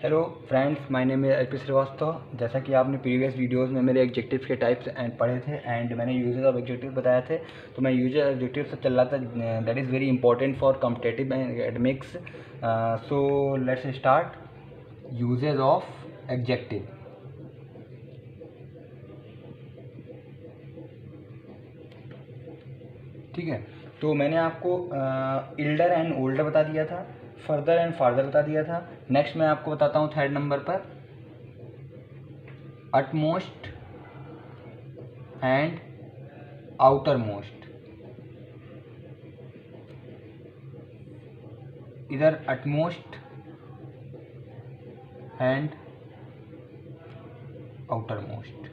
Hello friends, my name is Arpit Srivastava. जैसा कि आपने प्रीवियस वीडियोस में मेरे एग्जेक्टिव्स के टाइप्स एंड पढ़े थे एंड मैंने यूजेस ऑफ एग्जेक्टिव बताए थे, तो मैं यूजर एग्जेक्टिव से चल रहा था। That is very important for competitive and academics. So let's start uses of executive. ठीक है, तो मैंने आपको इल्डर एंड ओल्डर बता दिया था, फर्दर एंड फार्दर बता दिया था। नेक्स्ट मैं आपको बताता हूँ थर्ड नंबर पर अटमोस्ट एंड आउटर मोस्ट। इधर अटमोस्ट एंड आउटर मोस्ट।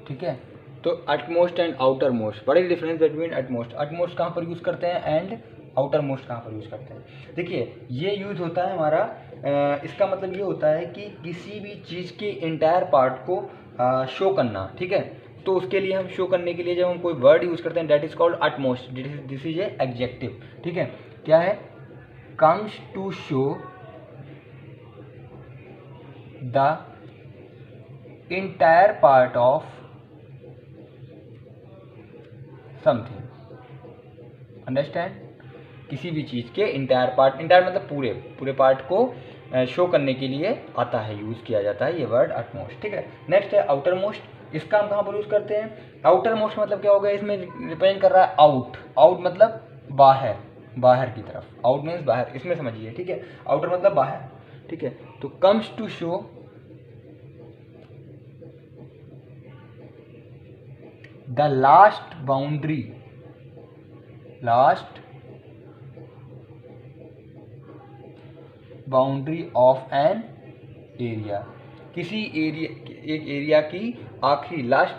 ठीक है, तो अटमोस्ट एंड आउटर मोस्ट, बड़ी डिफरेंस बिटवीन अटमोस्ट। अटमोस्ट कहाँ पर यूज़ करते हैं एंड आउटर मोस्ट कहाँ पर यूज़ करते हैं। देखिए, ये यूज़ होता है हमारा, इसका मतलब ये होता है कि किसी भी चीज़ के इंटायर पार्ट को शो करना। ठीक है, तो उसके लिए हम शो करने के लिए जब हम कोई वर्ड यूज़ करते हैं, that is called utmost. This is a adjective. ठीक है, क्या है? Comes to show the entire part of something. Understand? किसी भी चीज़ के इंटायर पार्ट, इंटायर मतलब पूरे पूरे पार्ट को शो करने के लिए आता है, यूज़ किया जाता है ये वर्ड अटमोस्ट। ठीक है, नेक्स्ट है आउटर मोस्ट। इसका हम कहाँ पर यूज़ करते हैं? आउटर मोस्ट मतलब क्या हो गया, इसमें रिप्रेजेंट कर रहा है आउट। आउट मतलब बाहर, बाहर की तरफ। आउट मीन्स बाहर, इसमें समझिए। ठीक है, आउटर मतलब बाहर। ठीक है, तो comes to show the last boundary, last boundary of an area. किसी एरिया, एक एरिया की आखिरी लास्ट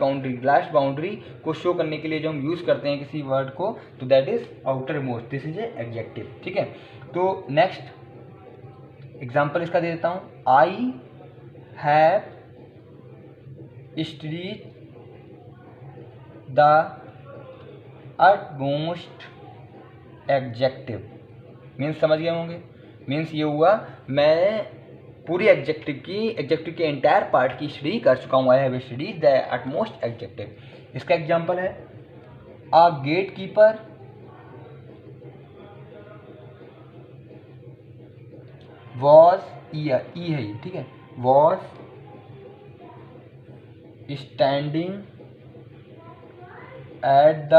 बाउंड्री को शो करने के लिए जो हम यूज़ करते हैं किसी वर्ड को, तो that is outer most. This is a adjective. ठीक है, तो नेक्स्ट एग्जांपल इसका दे देता हूँ। I have studied the utmost adjective. Means समझ गए होंगे। मीन्स ये हुआ, मैं पूरी एडजेक्टिव के एंटायर पार्ट की स्टडी कर चुका हूँ। I have studied the utmost adjective. इसका एग्जांपल है अ गेट कीपर वॉज, ई है ये। ठीक है, was standing at the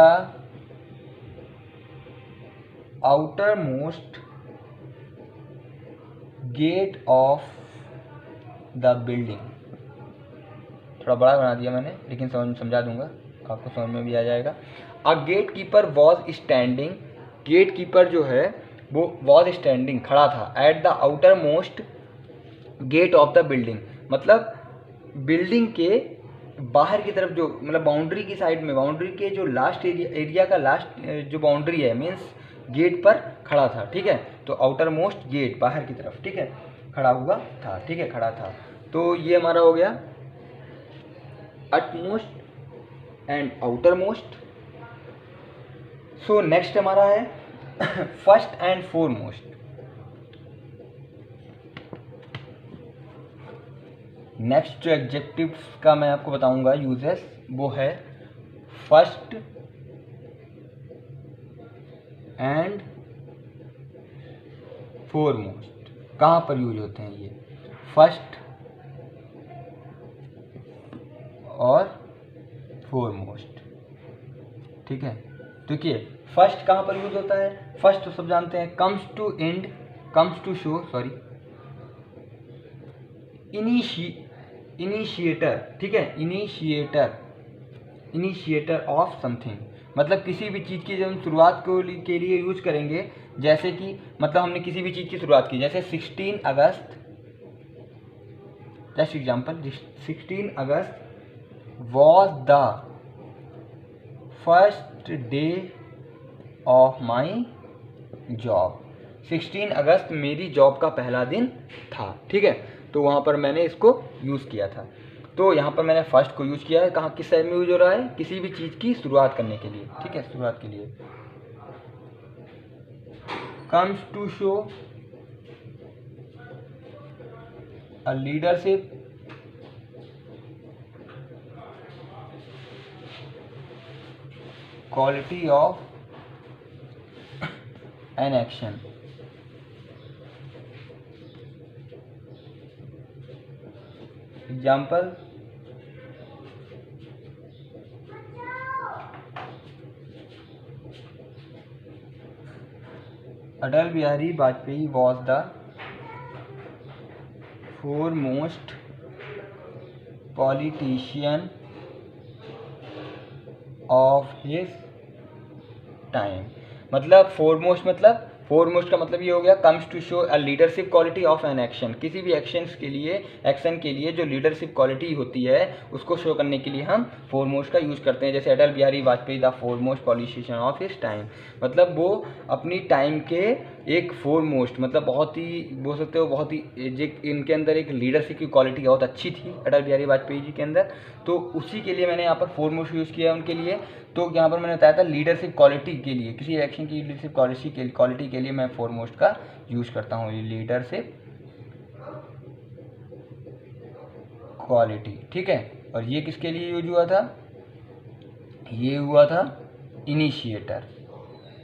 outer most gate of the building. थोड़ा बड़ा बना दिया मैंने, लेकिन समझा दूंगा, आपको समझ में भी आ जाएगा। A gate keeper was standing, gate keeper जो है वो वॉज स्टैंडिंग, खड़ा था, at the outer most gate of the building. मतलब बिल्डिंग के बाहर की तरफ, जो मतलब बाउंड्री की साइड में, बाउंड्री के जो लास्ट एरिया का लास्ट जो बाउंड्री है, मीन्स गेट पर खड़ा था। ठीक है, तो आउटर मोस्ट गेट, बाहर की तरफ। ठीक है, खड़ा हुआ था। ठीक है, खड़ा था। तो ये हमारा हो गया utmost and outer most. So next हमारा है फर्स्ट एंड फोरमोस्ट। नेक्स्ट जो एडजेक्टिव्स का मैं आपको बताऊंगा यूजेस, वो है फर्स्ट एंड फोरमोस्ट। कहाँ पर यूज होते हैं ये? फर्स्ट और फोरमोस्ट। ठीक है, देखिए फर्स्ट कहाँ पर यूज होता है? फर्स्ट तो सब जानते हैं, comes to end, comes to show, sorry, initiator. ठीक है, इनिशिएटर ऑफ समथिंग। मतलब किसी भी चीज़ की जब हम शुरुआत के लिए यूज करेंगे, जैसे कि मतलब हमने किसी भी चीज़ की शुरुआत की, जैसे 16 अगस्त, just example, 16 August was the first day of my job. 16 अगस्त मेरी जॉब का पहला दिन था। ठीक है, तो वहाँ पर मैंने इसको यूज़ किया था। तो यहाँ पर मैंने फर्स्ट को यूज़ किया है। कहाँ, किस टाइम में यूज हो रहा है? किसी भी चीज़ की शुरुआत करने के लिए। ठीक है, शुरुआत के लिए। Comes to show a leadership quality of an action. Example, Atal Bihari Vajpayee was the foremost politician of his time. मतलब फोरमोस्ट का मतलब ये हो गया comes to show a leadership quality of an action. किसी भी एक्शन के लिए जो लीडरशिप क्वालिटी होती है उसको शो करने के लिए हम फोरमोस्ट का यूज़ करते हैं. जैसे Atal Bihari Vajpayee the foremost politician of his time, मतलब वो अपनी टाइम के एक फोरमोस्ट, मतलब बहुत ही बोल सकते हो बहुत ही इनके अंदर एक लीडरशिप की क्वालिटी बहुत अच्छी थी अटल बिहारी वाजपेयी जी के अंदर. तो उसी के लिए मैंने यहाँ पर फोरमोस्ट यूज़ किया है उनके लिए. तो यहाँ पर मैंने बताया था लीडरशिप क्वालिटी के लिए, किसी एक्शन की लीडरशिप क्वालिटी के लिए मैं फोरमोस्ट का यूज़ करता हूँ. लीडरशिप क्वालिटी, ठीक है. और ये किसके लिए यूज हुआ था? ये हुआ था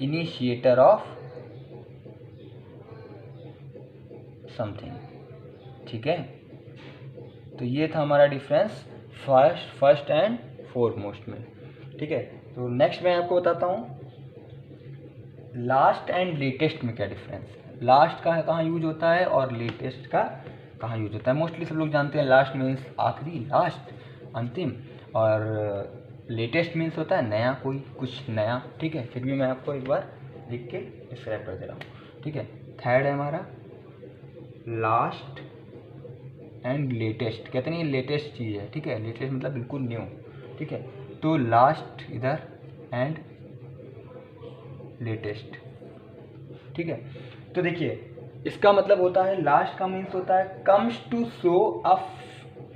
इनिशिएटर ऑफ समथिंग, ठीक है. तो ये था हमारा डिफरेंस फर्स्ट एंड फोरमोस्ट में, ठीक है. तो नेक्स्ट मैं आपको बताता हूँ लास्ट एंड लेटेस्ट में क्या डिफरेंस है. लास्ट का कहाँ यूज होता है और लेटेस्ट का कहाँ यूज होता है. मोस्टली सब लोग जानते हैं लास्ट मीन्स आखिरी, लास्ट अंतिम, और लेटेस्ट मीन्स होता है नया, कोई कुछ नया, ठीक है. फिर भी मैं आपको एक बार लिख के डिस्क्राइब कर दे रहा हूँ, ठीक है. थर्ड है हमारा लास्ट एंड लेटेस्ट. कहते नहीं लेटेस्ट चीज़ है, ठीक है. लेटेस्ट मतलब बिल्कुल न्यू, ठीक है. तो लास्ट इधर एंड लेटेस्ट, ठीक है. तो देखिए इसका मतलब होता है लास्ट का मीन्स होता है comes to show a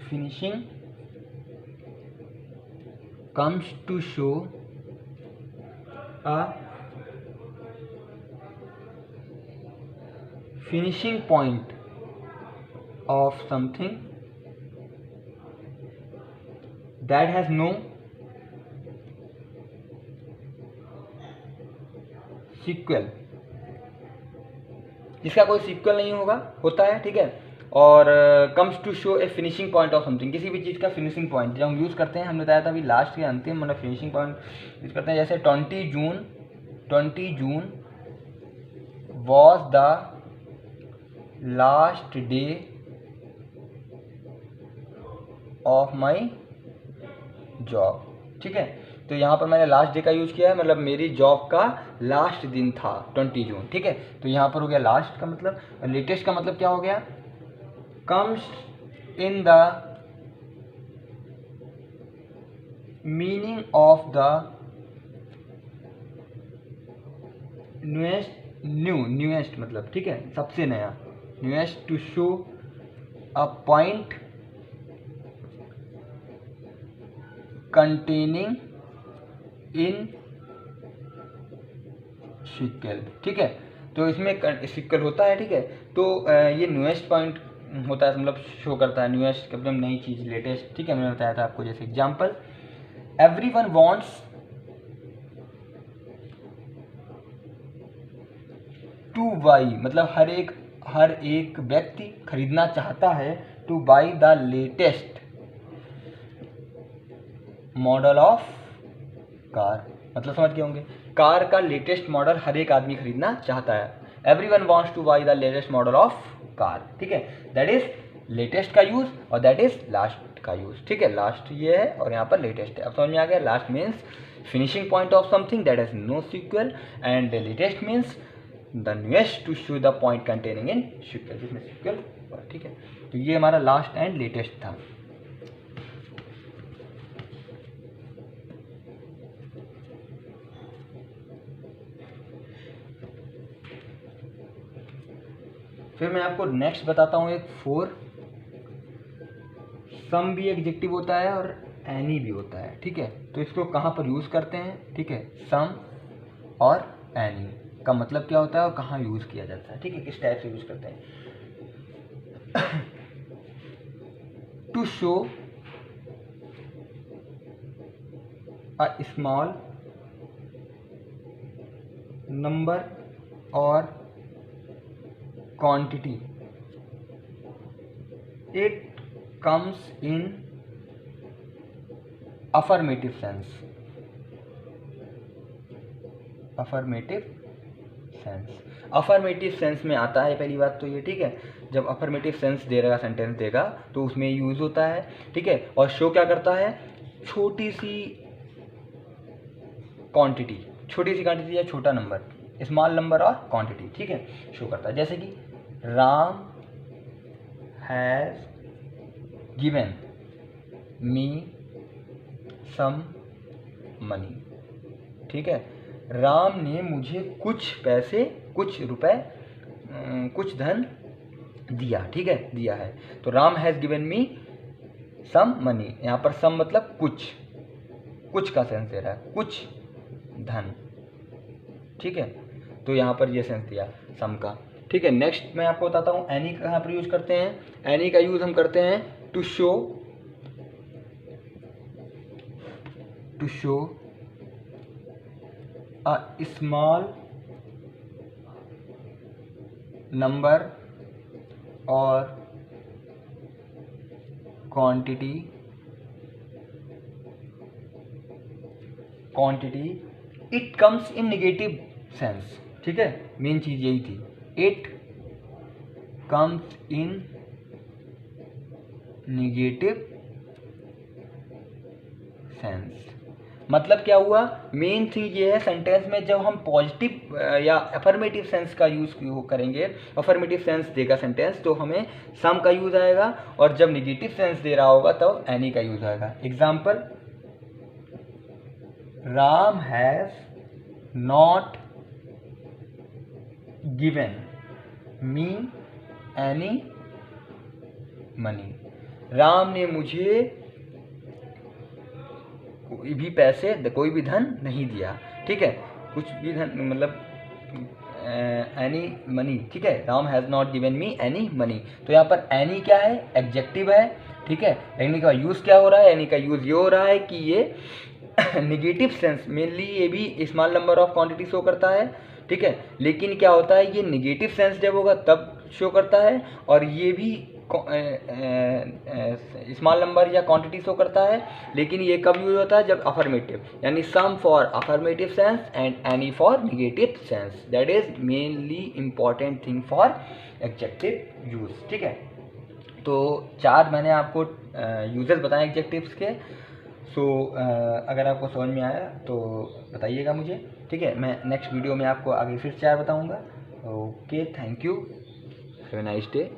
finishing, comes to show a finishing point of something that has no sequel, जिसका कोई सीक्वल नहीं होता है, ठीक है. और comes to show a finishing point of something, किसी भी चीज़ का फिनिशिंग पॉइंट जब हम यूज़ करते हैं, हमने बताया था अभी लास्ट के अंतिम मतलब फिनिशिंग पॉइंट यूज़ करते हैं. जैसे 20 June was the last day of my job, ठीक है. तो यहाँ पर मैंने लास्ट डे का यूज़ किया है, मतलब मेरी जॉब का लास्ट दिन था 20 जून, ठीक है. तो यहाँ पर हो गया लास्ट का मतलब. लेटेस्ट का मतलब क्या हो गया? Comes in the meaning of the newest मतलब, ठीक है, सबसे नया. Newest to show a point containing in sequel, ठीक है. तो इसमें सीक्वल होता है, ठीक है. तो ये न्यूएस्ट पॉइंट होता है, मतलब शो करता है न्यूएस्ट मतलब नई चीज़, लेटेस्ट, ठीक है. मैंने बताया था आपको. जैसे example, everyone wants two by, मतलब हर एक व्यक्ति खरीदना चाहता है. Two by the latest model of car, मतलब समझ गए होंगे, कार का लेटेस्ट मॉडल हर एक आदमी खरीदना चाहता है. Everyone wants two by the latest model of car, ठीक है. दैट इज लेटेस्ट का यूज और दैट इज लास्ट का यूज, ठीक है. लास्ट ये है और यहाँ पर लेटेस्ट है. अब समझ में आ गया. Last means finishing point of something that is no sequel and latest means the newest to show the point containing in sequel, जिसमें सीक्वल, ठीक है. तो ये हमारा लास्ट एंड लेटेस्ट था. फिर मैं आपको नेक्स्ट बताता हूँ एक फोर. सम भी एडजेक्टिव होता है और एनी भी होता है, ठीक है. तो इसको कहाँ पर यूज़ करते हैं, ठीक है. सम और एनी का मतलब क्या होता है और कहाँ यूज़ किया जाता है, ठीक है, किस टाइप से यूज़ करते हैं. To show a small number और quantity, it comes in affirmative sense. Affirmative sense में आता है पहली बात तो ये, ठीक है। जब अफर्मेटिव सेंस दे रहा सेंटेंस देगा तो उसमें यूज होता है, ठीक है। और शो क्या करता है, छोटी सी क्वांटिटी या छोटा नंबर, स्मॉल नंबर और क्वांटिटी, ठीक है, शो करता है। जैसे कि Ram has given me some money, ठीक है। राम ने मुझे कुछ पैसे, कुछ रुपए, कुछ धन दिया, ठीक है, दिया है। तो Ram has given me some money, यहाँ पर सम मतलब कुछ का सेंस दे रहा है, कुछ धन, ठीक है। तो यहाँ पर ये सेंस दिया सम का, ठीक है। नेक्स्ट मैं आपको बताता हूँ एनी का कहाँ पर यूज करते हैं। एनी का यूज हम करते हैं to show a small number और quantity it comes in negative sense, ठीक है। मेन चीज यही थी, it comes in negative sense. मतलब क्या हुआ, मेन चीज ये है सेंटेंस में जब हम पॉजिटिव या अफर्मेटिव सेंस का यूज करेंगे, अफर्मेटिव सेंस देगा सेंटेंस तो हमें सम का यूज आएगा, और जब नेगेटिव सेंस दे रहा होगा तो एनी का यूज आएगा। Example, Ram has not given me any money. Ram ने मुझे कोई भी धन नहीं दिया, ठीक है, कुछ भी धन मतलब एनी मनी, ठीक है। Ram has not given me any money. तो यहाँ पर एनी क्या है, एडजेक्टिव है, ठीक है। एनी का यूज़ क्या हो रहा है, एनी का यूज़ ये हो रहा है कि ये निगेटिव सेंस, मेनली ये भी small number of quantity show करता है, ठीक है। लेकिन क्या होता है, ये निगेटिव सेंस जब होगा तब शो करता है, और ये भी स्मॉल नंबर या क्वांटिटी शो करता है। लेकिन ये कब यूज होता है, जब अफर्मेटिव, यानी some for affirmative sense and any for negative sense. That is mainly important thing for adjective use, ठीक है। तो 4 मैंने आपको यूजेस बताए एडजेक्टिव्स के। सो अगर आपको समझ में आया तो बताइएगा मुझे, ठीक है। मैं नेक्स्ट वीडियो में आपको आगे फिर 4 बताऊंगा। Okay, thank you, have a nice day.